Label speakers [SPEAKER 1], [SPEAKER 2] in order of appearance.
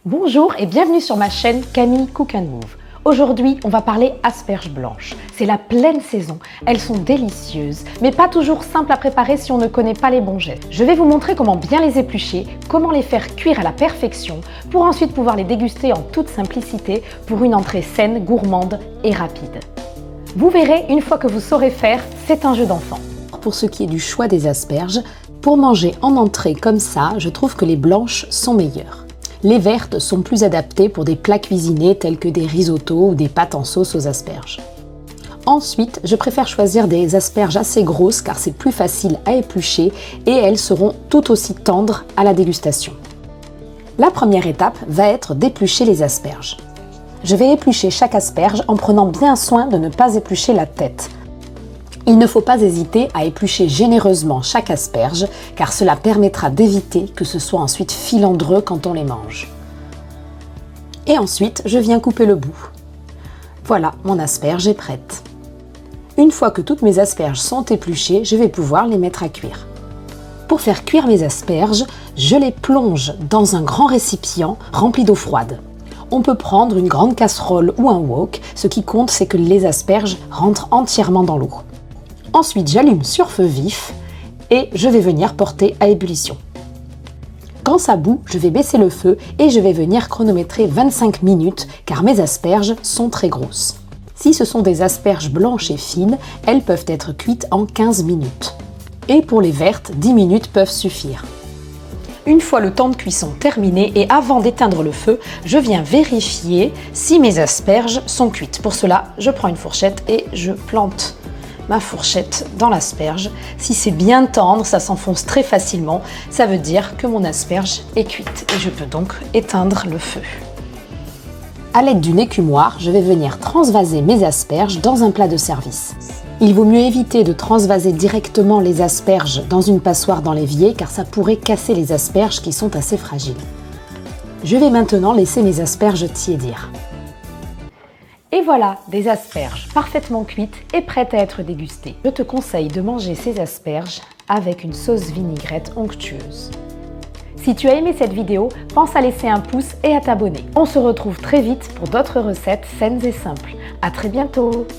[SPEAKER 1] Bonjour et bienvenue sur ma chaîne Camille Cook & Move. Aujourd'hui, on va parler asperges blanches. C'est la pleine saison, elles sont délicieuses, mais pas toujours simples à préparer si on ne connaît pas les bons gestes. Je vais vous montrer comment bien les éplucher, comment les faire cuire à la perfection, pour ensuite pouvoir les déguster en toute simplicité pour une entrée saine, gourmande et rapide. Vous verrez, une fois que vous saurez faire, c'est un jeu d'enfant.
[SPEAKER 2] Pour ce qui est du choix des asperges, pour manger en entrée comme ça, je trouve que les blanches sont meilleures. Les vertes sont plus adaptées pour des plats cuisinés tels que des risottos ou des pâtes en sauce aux asperges. Ensuite, je préfère choisir des asperges assez grosses car c'est plus facile à éplucher et elles seront tout aussi tendres à la dégustation. La première étape va être d'éplucher les asperges. Je vais éplucher chaque asperge en prenant bien soin de ne pas éplucher la tête. Il ne faut pas hésiter à éplucher généreusement chaque asperge car cela permettra d'éviter que ce soit ensuite filandreux quand on les mange. Et ensuite, je viens couper le bout. Voilà, mon asperge est prête. Une fois que toutes mes asperges sont épluchées, je vais pouvoir les mettre à cuire. Pour faire cuire mes asperges, je les plonge dans un grand récipient rempli d'eau froide. On peut prendre une grande casserole ou un wok, ce qui compte c'est que les asperges rentrent entièrement dans l'eau. Ensuite, j'allume sur feu vif et je vais venir porter à ébullition. Quand ça bout, je vais baisser le feu et je vais venir chronométrer 25 minutes car mes asperges sont très grosses. Si ce sont des asperges blanches et fines, elles peuvent être cuites en 15 minutes. Et pour les vertes, 10 minutes peuvent suffire. Une fois le temps de cuisson terminé et avant d'éteindre le feu, je viens vérifier si mes asperges sont cuites. Pour cela, je prends une fourchette et je plante ma fourchette dans l'asperge. Si c'est bien tendre, ça s'enfonce très facilement. Ça veut dire que mon asperge est cuite et je peux donc éteindre le feu. À l'aide d'une écumoire, je vais venir transvaser mes asperges dans un plat de service. Il vaut mieux éviter de transvaser directement les asperges dans une passoire dans l'évier car ça pourrait casser les asperges qui sont assez fragiles. Je vais maintenant laisser mes asperges tiédir.
[SPEAKER 1] Et voilà, des asperges parfaitement cuites et prêtes à être dégustées. Je te conseille de manger ces asperges avec une sauce vinaigrette onctueuse. Si tu as aimé cette vidéo, pense à laisser un pouce et à t'abonner. On se retrouve très vite pour d'autres recettes saines et simples. À très bientôt!